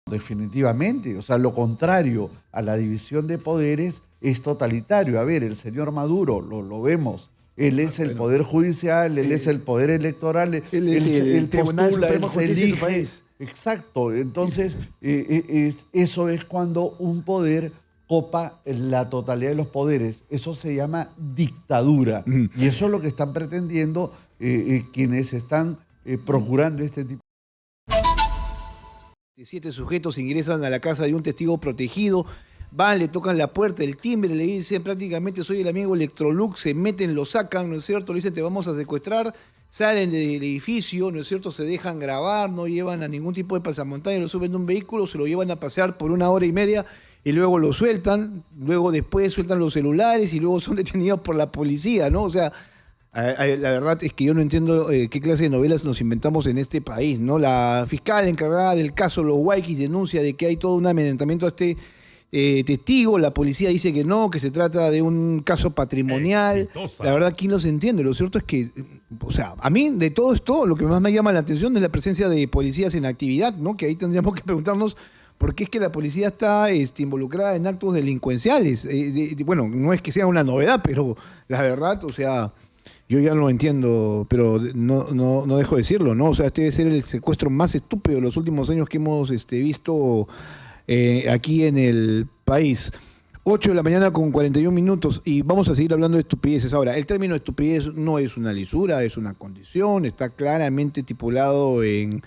Definitivamente, o sea, lo contrario a la división de poderes es totalitario. A ver, el señor Maduro, lo vemos, él es el Bueno, poder judicial, él es el poder electoral, él es el él Tribunal postula, él Supremo de se Justicia de su elige. país. Exacto, entonces eso es cuando un poder copa la totalidad de los poderes. Eso se llama dictadura. Ujú. Y eso es lo que están pretendiendo quienes están procurando este tipo. 7 sujetos ingresan a la casa de un testigo protegido, van, le tocan la puerta, el timbre, le dicen prácticamente soy el amigo Electrolux, se meten, lo sacan, ¿no es cierto? Le dicen te vamos a secuestrar, salen del edificio, ¿no es cierto? Se dejan grabar, no llevan a ningún tipo de pasamontaña, lo suben de un vehículo, se lo llevan a pasear por 1 hora y media y luego lo sueltan, luego después sueltan los celulares y luego son detenidos por la policía, ¿no? O sea, la verdad es que yo no entiendo qué clase de novelas nos inventamos en este país, ¿no? La fiscal encargada del caso Los Guayquis denuncia de que hay todo un amedrentamiento a este testigo, la policía dice que no, que se trata de un caso patrimonial. Exitosa. La verdad, ¿quién los entiende? Lo cierto es que, o sea, a mí de todo esto, lo que más me llama la atención es la presencia de policías en actividad, ¿no? Que ahí tendríamos que preguntarnos por qué es que la policía está involucrada en actos delincuenciales. Bueno, no es que sea una novedad, pero la verdad, o sea... Yo ya no lo entiendo, pero no dejo de decirlo, ¿no? O sea, este debe ser el secuestro más estúpido de los últimos años que hemos visto aquí en el país. 8 de la mañana con 41 minutos y vamos a seguir hablando de estupideces. Ahora, el término estupidez no es una lisura, es una condición, está claramente estipulado en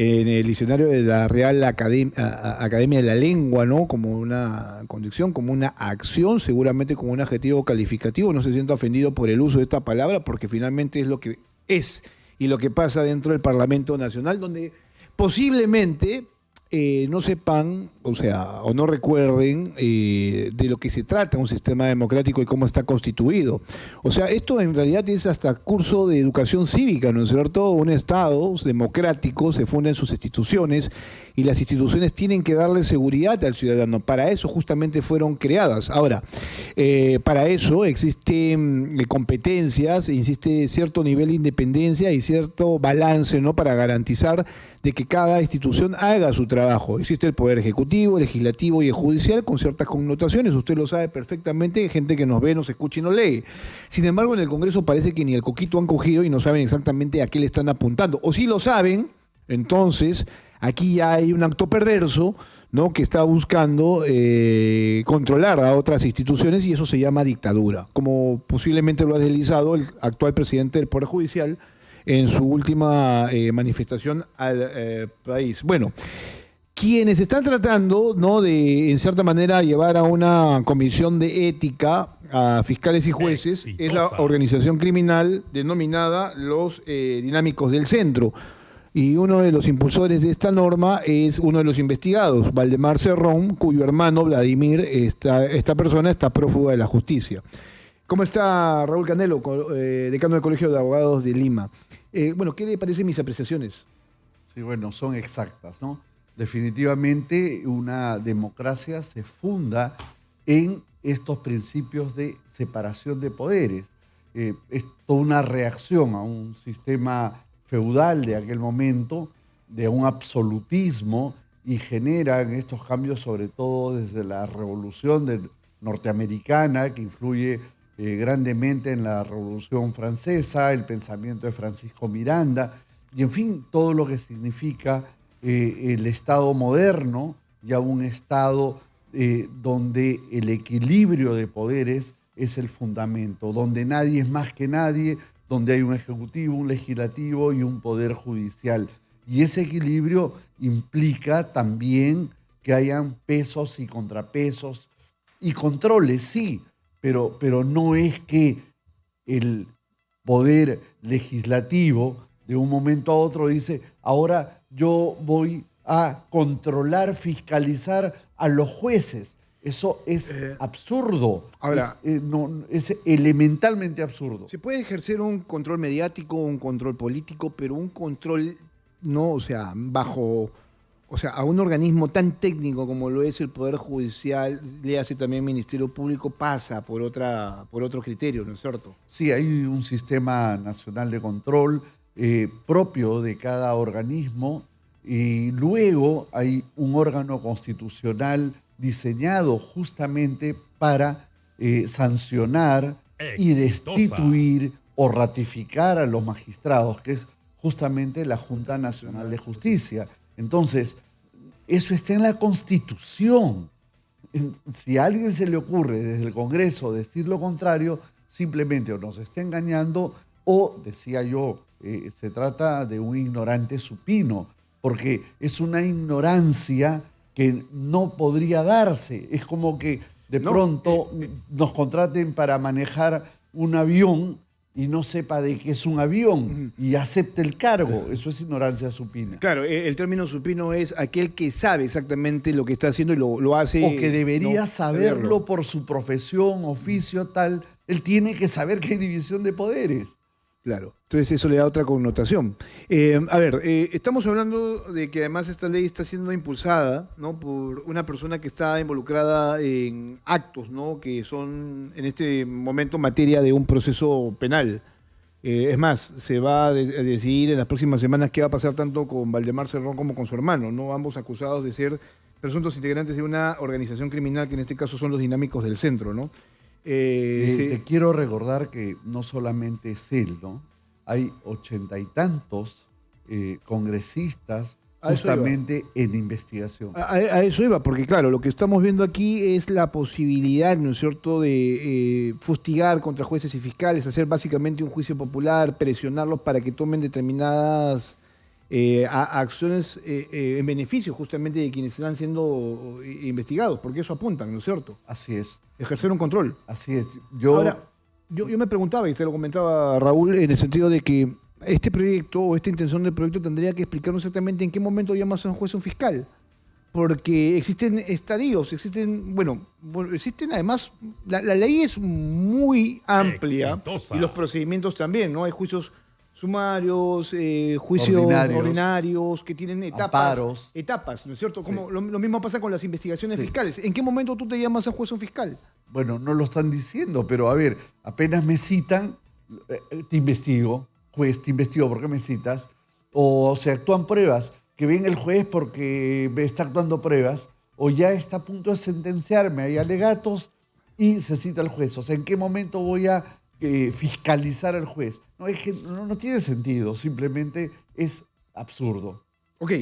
el diccionario de la Real Academia de la Lengua, ¿no? Como una condición, como una acción, seguramente como un adjetivo calificativo. No se sienta ofendido por el uso de esta palabra, porque finalmente es lo que es y lo que pasa dentro del Parlamento Nacional, donde posiblemente no sepan, o sea, o no recuerden de lo que se trata un sistema democrático y cómo está constituido. O sea, esto en realidad es hasta curso de educación cívica, ¿no es cierto? Un Estado democrático se funda en sus instituciones y las instituciones tienen que darle seguridad al ciudadano. Para eso justamente fueron creadas. Ahora, para eso existen competencias, existe cierto nivel de independencia y cierto balance, ¿no? Para garantizar de que cada institución haga su trabajo. Existe el Poder Ejecutivo, el Legislativo y el Judicial con ciertas connotaciones. Usted lo sabe perfectamente, hay gente que nos ve, nos escucha y nos lee. Sin embargo, en el Congreso parece que ni el coquito han cogido y no saben exactamente a qué le están apuntando. O si lo saben, entonces aquí ya hay un acto perverso, ¿no? Que está buscando controlar a otras instituciones y eso se llama dictadura, como posiblemente lo ha deslizado el actual presidente del Poder Judicial en su última manifestación al país. Bueno, quienes están tratando, ¿no?, de, en cierta manera, llevar a una comisión de ética a fiscales y jueces es la organización criminal denominada los Dinámicos del Centro. Y uno de los impulsores de esta norma es uno de los investigados, Valdemar Cerrón, cuyo hermano, Vladimir, esta persona está prófuga de la justicia. ¿Cómo está Raúl Canelo, decano del Colegio de Abogados de Lima? Bueno, ¿qué le parecen mis apreciaciones? Sí, bueno, son exactas, ¿no? Definitivamente una democracia se funda en estos principios de separación de poderes. Es toda una reacción a un sistema feudal de aquel momento, de un absolutismo, y generan estos cambios sobre todo desde la Revolución norteamericana, que influye grandemente en la Revolución Francesa, el pensamiento de Francisco Miranda, y en fin, todo lo que significa el Estado moderno, ya un Estado donde el equilibrio de poderes es el fundamento, donde nadie es más que nadie, donde hay un ejecutivo, un legislativo y un poder judicial. Y ese equilibrio implica también que hayan pesos y contrapesos y controles, sí, pero no es que el poder legislativo de un momento a otro dice, ahora yo voy a controlar, fiscalizar a los jueces. Eso es absurdo. Ahora, es elementalmente absurdo. se puede ejercer un control mediático, un control político, pero un control, no, o sea, bajo, o sea, a un organismo tan técnico como lo es el Poder Judicial, le hace también Ministerio Público, pasa por otro criterio, ¿no es cierto? Sí, hay un sistema nacional de control propio de cada organismo Y luego hay un órgano constitucional diseñado justamente para sancionar y destituir o ratificar a los magistrados, que es justamente la Junta Nacional de Justicia. Entonces, eso está en la Constitución. Si a alguien se le ocurre desde el Congreso decir lo contrario, simplemente o nos está engañando o, decía yo, se trata de un ignorante supino, porque es una ignorancia que no podría darse. Es como que de pronto nos contraten para manejar un avión y no sepa de qué es un avión y acepte el cargo. Eso es ignorancia supina. Claro, el término supino es aquel que sabe exactamente lo que está haciendo y lo hace. O que debería saberlo por su profesión, oficio, tal. Él tiene que saber que hay división de poderes. Claro, entonces eso le da otra connotación. Estamos hablando de que además esta ley está siendo impulsada, ¿no?, por una persona que está involucrada en actos, ¿no?, que son en este momento materia de un proceso penal. Es más, se va a decidir en las próximas semanas qué va a pasar tanto con Valdemar Cerrón como con su hermano, ¿no?, ambos acusados de ser presuntos integrantes de una organización criminal que en este caso son los Dinámicos del Centro, ¿no? Te quiero recordar que no solamente es él, ¿no? Hay 80 y tantos congresistas justamente en investigación. A eso iba, porque claro, lo que estamos viendo aquí es la posibilidad, ¿no es cierto?, de fustigar contra jueces y fiscales, hacer básicamente un juicio popular, presionarlos para que tomen determinadas acciones en beneficio justamente de quienes están siendo investigados, porque eso apuntan, ¿no es cierto? Así es. Ejercer un control. Así es. Ahora, yo me preguntaba, y se lo comentaba Raúl, en el sentido de que este proyecto o esta intención del proyecto tendría que explicarnos exactamente en qué momento llamas a un juez o un fiscal. Porque existen estadios, existen además, la ley es muy amplia. Exitosa. Y los procedimientos también, ¿no? Hay juicios sumarios, juicios ordinarios que tienen etapas, ¿no es cierto? Como lo mismo pasa con las investigaciones fiscales. ¿En qué momento tú te llamas a juez o fiscal? Bueno, no lo están diciendo, pero a ver, apenas me citan, te investigo, juez, te investigo, ¿por qué me citas? O se actúan pruebas, que venga el juez porque me está actuando pruebas, o ya está a punto de sentenciarme, hay alegatos y se cita al juez. O sea, ¿en qué momento voy a fiscalizar al juez? No, es que no tiene sentido, simplemente es absurdo. Ok,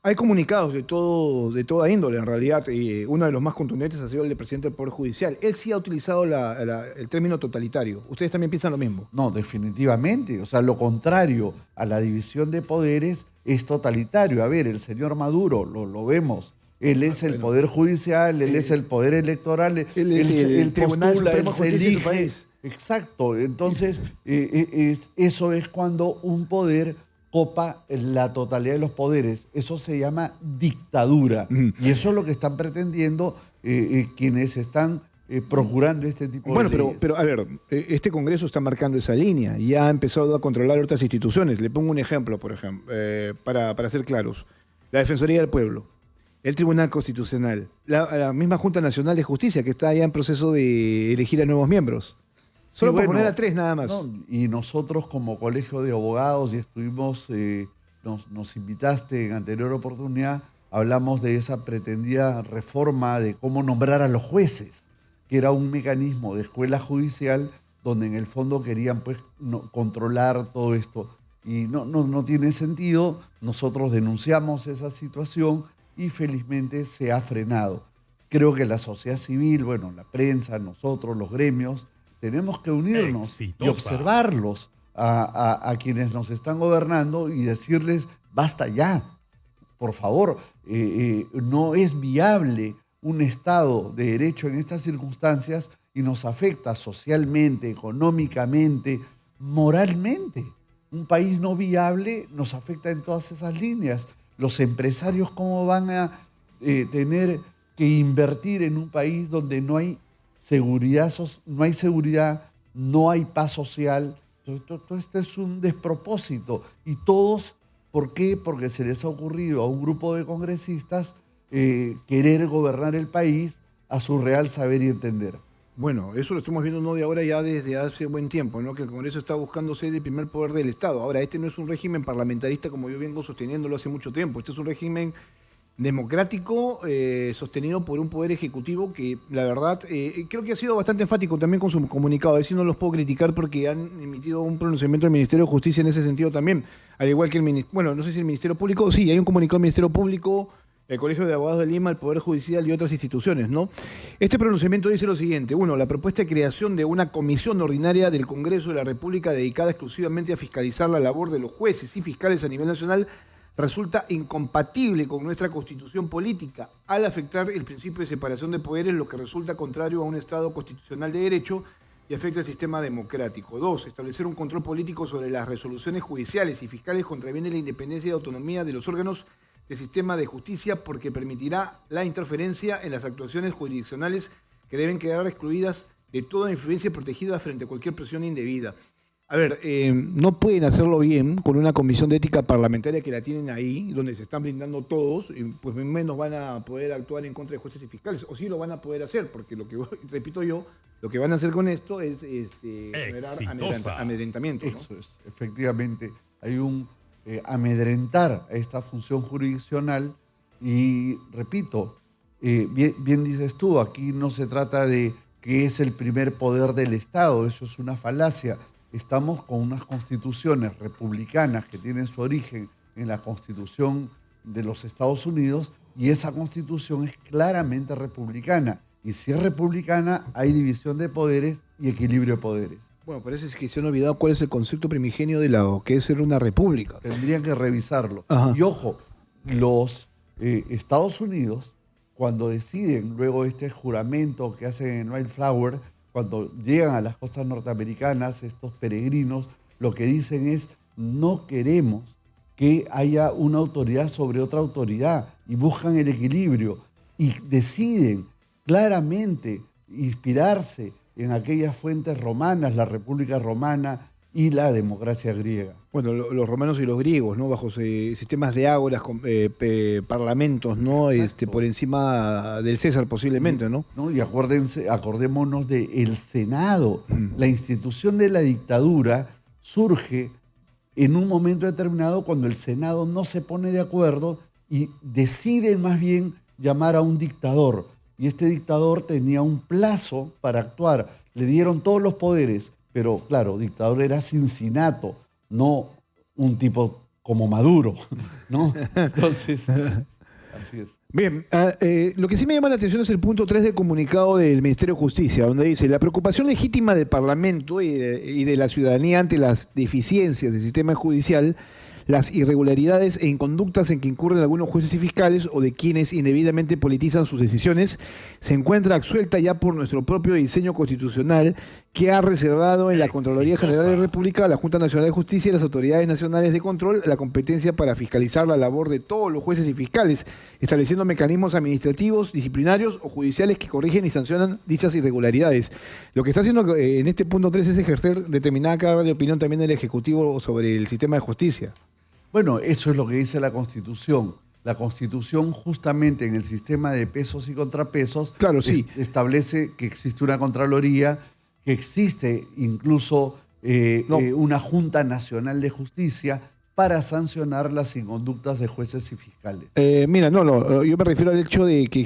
hay comunicados de toda índole, en realidad. Uno de los más contundentes ha sido el del presidente del Poder Judicial. Él sí ha utilizado el término totalitario. ¿Ustedes también piensan lo mismo? No, definitivamente. O sea, lo contrario a la división de poderes es totalitario. A ver, el señor Maduro, lo vemos. Él es el Poder Judicial, él es el Poder Electoral, él es el Tribunal Supremo de Justicia de su país. Exacto. Entonces, eso es cuando un poder copa la totalidad de los poderes. Eso se llama dictadura. Y eso es lo que están pretendiendo quienes están procurando este tipo de leyes. Pero a ver, este Congreso está marcando esa línea y ha empezado a controlar otras instituciones. Le pongo un ejemplo, por ejemplo, para ser claros. La Defensoría del Pueblo, el Tribunal Constitucional, la misma Junta Nacional de Justicia, que está ya en proceso de elegir a nuevos miembros. Solo por poner a 3 nada más. No, y nosotros como colegio de abogados, y estuvimos, nos invitaste en anterior oportunidad, hablamos de esa pretendida reforma de cómo nombrar a los jueces, que era un mecanismo de escuela judicial donde en el fondo querían pues controlar todo esto. Y no tiene sentido. Nosotros denunciamos esa situación y felizmente se ha frenado. Creo que la sociedad civil, la prensa, nosotros, los gremios, tenemos que unirnos y observarlos a quienes nos están gobernando y decirles, basta ya, por favor, no es viable un Estado de Derecho en estas circunstancias y nos afecta socialmente, económicamente, moralmente. Un país no viable nos afecta en todas esas líneas. Los empresarios, ¿cómo van a tener que invertir en un país donde no hay seguridad, no hay paz social? Todo esto es un despropósito. Y todos, ¿por qué? Porque se les ha ocurrido a un grupo de congresistas querer gobernar el país a su real saber y entender. Bueno, eso lo estamos viendo no de ahora, ya desde hace buen tiempo, ¿no? Que el Congreso está buscando ser el primer poder del Estado. Ahora, este no es un régimen parlamentarista como yo vengo sosteniéndolo hace mucho tiempo. Este es un régimen democrático, sostenido por un poder ejecutivo que, la verdad, creo que ha sido bastante enfático también con su comunicado. A ver si no los puedo criticar porque han emitido un pronunciamiento del Ministerio de Justicia en ese sentido también. Al igual que el Ministerio, bueno, no sé si el Ministerio Público, sí, hay un comunicado del Ministerio Público, el Colegio de Abogados de Lima, el Poder Judicial y otras instituciones, ¿no? Este pronunciamiento dice lo siguiente: uno, la propuesta de creación de una comisión ordinaria del Congreso de la República dedicada exclusivamente a fiscalizar la labor de los jueces y fiscales a nivel nacional resulta incompatible con nuestra constitución política al afectar el principio de separación de poderes, lo que resulta contrario a un Estado constitucional de derecho y afecta el sistema democrático. Dos, establecer un control político sobre las resoluciones judiciales y fiscales contraviene la independencia y autonomía de los órganos del sistema de justicia porque permitirá la interferencia en las actuaciones jurisdiccionales que deben quedar excluidas de toda influencia protegida frente a cualquier presión indebida. A ver, no pueden hacerlo bien con una comisión de ética parlamentaria que la tienen ahí, donde se están blindando todos, y pues menos van a poder actuar en contra de jueces y fiscales, o sí lo van a poder hacer, porque lo que, repito yo, lo que van a hacer con esto es generar amedrentamiento, ¿no? Eso es, efectivamente, hay un amedrentar a esta función jurisdiccional y, repito, bien dices tú, aquí no se trata de que es el primer poder del Estado, eso es una falacia. Estamos con unas constituciones republicanas que tienen su origen en la Constitución de los Estados Unidos y esa constitución es claramente republicana. Y si es republicana, hay división de poderes y equilibrio de poderes. Bueno, parece que se han olvidado cuál es el concepto primigenio de la que es ser una república. Tendrían que revisarlo. Ajá. Y ojo, los Estados Unidos, cuando deciden luego de este juramento que hacen en Mayflower, cuando llegan a las costas norteamericanas, estos peregrinos, lo que dicen es: no queremos que haya una autoridad sobre otra autoridad, y buscan el equilibrio y deciden claramente inspirarse en aquellas fuentes romanas, la República Romana y la democracia griega. Bueno, los romanos y los griegos, ¿no? Bajo sistemas de ágoras, parlamentos, ¿no? Por encima del César posiblemente, ¿no? Y acordémonos del Senado. La institución de la dictadura surge en un momento determinado cuando el Senado no se pone de acuerdo y decide más bien llamar a un dictador. Y este dictador tenía un plazo para actuar. Le dieron todos los poderes, pero claro, dictador era Cincinato, no un tipo como Maduro, ¿no? Entonces, así es. Bien, lo que sí me llama la atención es el punto 3 del comunicado del Ministerio de Justicia, donde dice: la preocupación legítima del Parlamento y de la ciudadanía ante las deficiencias del sistema judicial, las irregularidades e inconductas en que incurren algunos jueces y fiscales o de quienes indebidamente politizan sus decisiones, se encuentra absuelta ya por nuestro propio diseño constitucional que ha reservado en la Contraloría General de la República, a la Junta Nacional de Justicia y las autoridades nacionales de control la competencia para fiscalizar la labor de todos los jueces y fiscales, estableciendo mecanismos administrativos, disciplinarios o judiciales que corrigen y sancionan dichas irregularidades. Lo que está haciendo en este punto 3 es ejercer determinada carga de opinión también del Ejecutivo sobre el sistema de justicia. Bueno, eso es lo que dice la Constitución. La Constitución, justamente en el sistema de pesos y contrapesos, claro, sí, establece que existe una Contraloría, que existe incluso una Junta Nacional de Justicia para sancionar las inconductas de jueces y fiscales. Yo me refiero al hecho de que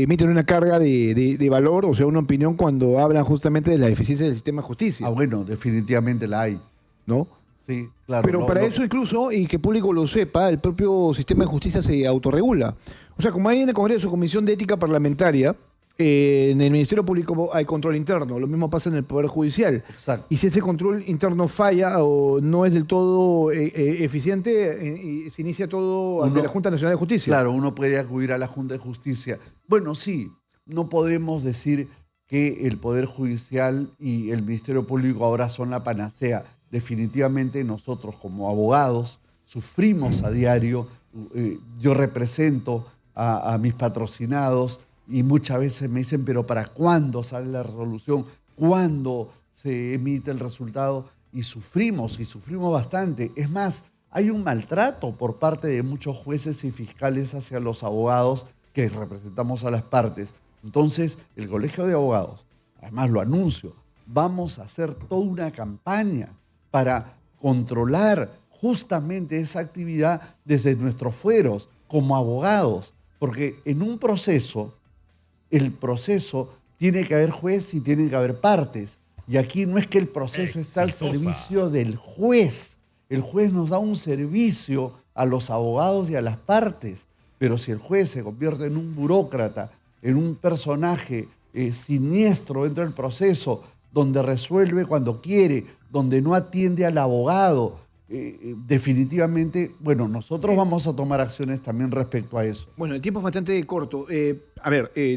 emiten una carga de valor, o sea, una opinión cuando hablan justamente de la deficiencia del sistema de justicia. Ah, bueno, definitivamente la hay. ¿No? Sí, claro. Pero para eso incluso, y que el público lo sepa, el propio sistema de justicia se autorregula. O sea, como hay en el Congreso Comisión de Ética Parlamentaria, en el Ministerio Público hay control interno, lo mismo pasa en el Poder Judicial. Exacto. Y si ese control interno falla o no es del todo eficiente, se inicia todo ante la Junta Nacional de Justicia. Claro, uno puede acudir a la Junta de Justicia. Bueno, sí, no podemos decir que el Poder Judicial y el Ministerio Público ahora son la panacea. Definitivamente nosotros como abogados sufrimos a diario. Yo represento a mis patrocinados y muchas veces me dicen: pero ¿para cuándo sale la resolución? ¿Cuándo se emite el resultado? Y sufrimos bastante. Es más, hay un maltrato por parte de muchos jueces y fiscales hacia los abogados que representamos a las partes. Entonces, el Colegio de Abogados, además lo anuncio, vamos a hacer toda una campaña para controlar justamente esa actividad desde nuestros fueros, como abogados, porque en un proceso, el proceso tiene que haber juez y tiene que haber partes. Y aquí no es que el proceso está al servicio del juez. El juez nos da un servicio a los abogados y a las partes. Pero si el juez se convierte en un burócrata, en un personaje siniestro dentro del proceso, donde resuelve cuando quiere, donde no atiende al abogado, definitivamente, bueno, nosotros vamos a tomar acciones también respecto a eso. Bueno, el tiempo es bastante corto.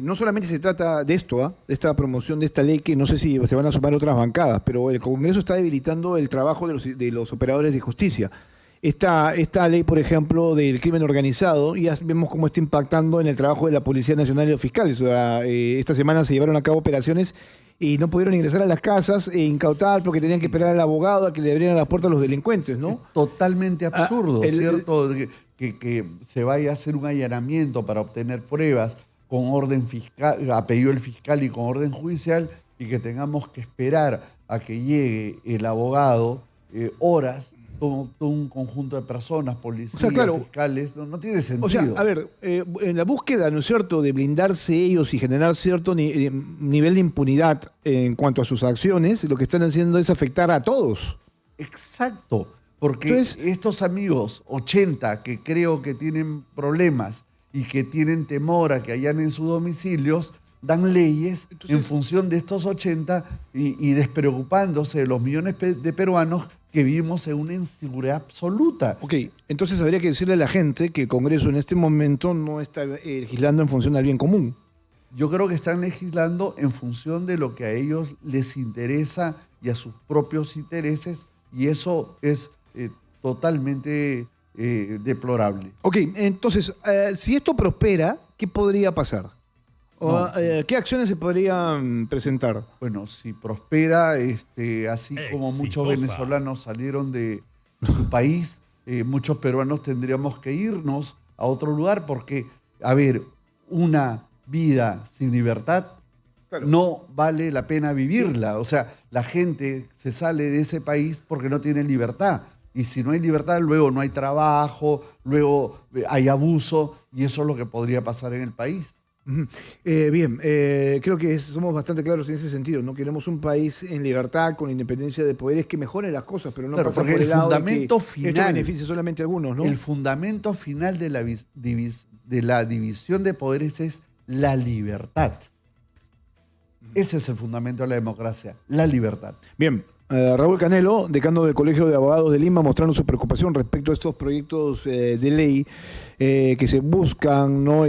No solamente se trata de esto, de esta promoción de esta ley, que no sé si se van a sumar otras bancadas, pero el Congreso está debilitando el trabajo de los operadores de justicia. Esta ley, por ejemplo, del crimen organizado, ya vemos cómo está impactando en el trabajo de la Policía Nacional y los fiscales. O sea, esta semana se llevaron a cabo operaciones y no pudieron ingresar a las casas e incautar porque tenían que esperar al abogado a que le abrieran las puertas a los delincuentes, ¿no? Es totalmente absurdo, ¿cierto? Que se vaya a hacer un allanamiento para obtener pruebas con orden fiscal, a pedido del fiscal y con orden judicial, y que tengamos que esperar a que llegue el abogado horas, todo un conjunto de personas, policías, fiscales, no tiene sentido. O sea, a ver, en la búsqueda, ¿no es cierto?, de blindarse ellos y generar cierto nivel de impunidad en cuanto a sus acciones, lo que están haciendo es afectar a todos. Exacto, porque entonces, estos amigos, 80, que creo que tienen problemas y que tienen temor a que allanen sus domicilios, dan leyes en función de estos 80 y despreocupándose de los millones de peruanos que vivimos en una inseguridad absoluta. Ok, entonces habría que decirle a la gente que el Congreso en este momento no está legislando en función del bien común. Yo creo que están legislando en función de lo que a ellos les interesa y a sus propios intereses, y eso es totalmente deplorable. Ok, entonces, si esto prospera, ¿qué podría pasar? ¿Qué acciones se podrían presentar? Bueno, si prospera, así como muchos venezolanos salieron de su país, muchos peruanos tendríamos que irnos a otro lugar porque, a ver, una vida sin libertad no vale la pena vivirla. O sea, la gente se sale de ese país porque no tiene libertad. Y si no hay libertad, luego no hay trabajo, luego hay abuso, y eso es lo que podría pasar en el país. Creo que somos bastante claros en ese sentido. No queremos un país en libertad, con independencia de poderes, que mejore las cosas, pero no pasar por el lado de que esto beneficie solamente a algunos, ¿no? El fundamento final de la división de poderes es la libertad. Ese es el fundamento de la democracia, la libertad. Bien. Raúl Canelo, decano del Colegio de Abogados de Lima, mostrando su preocupación respecto a estos proyectos de ley que se buscan, ¿no?,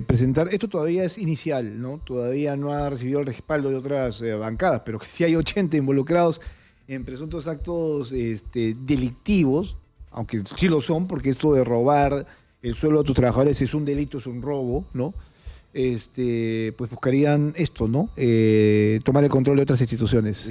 presentar. Esto todavía es inicial, ¿no? Todavía no ha recibido el respaldo de otras bancadas, pero que sí hay 80 involucrados en presuntos actos delictivos, aunque sí lo son, porque esto de robar el sueldo a tus trabajadores es un delito, es un robo, ¿no? Pues buscarían esto, ¿no? Tomar el control de otras instituciones.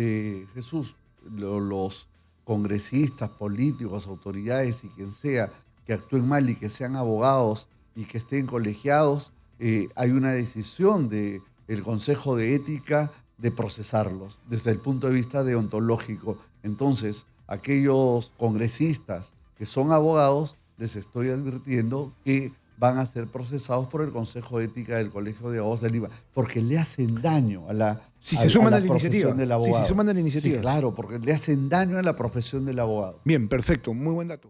Jesús, los congresistas, políticos, autoridades y quien sea que actúen mal y que sean abogados y que estén colegiados, hay una decisión del Consejo de Ética de procesarlos desde el punto de vista deontológico. Entonces, aquellos congresistas que son abogados, les estoy advirtiendo que van a ser procesados por el Consejo de Ética del Colegio de Abogados de Lima, porque le hacen daño a la Si se suman a la iniciativa. Del abogado. Si se suman a la iniciativa. Sí, claro, porque le hacen daño a la profesión del abogado. Bien, perfecto, muy buen dato.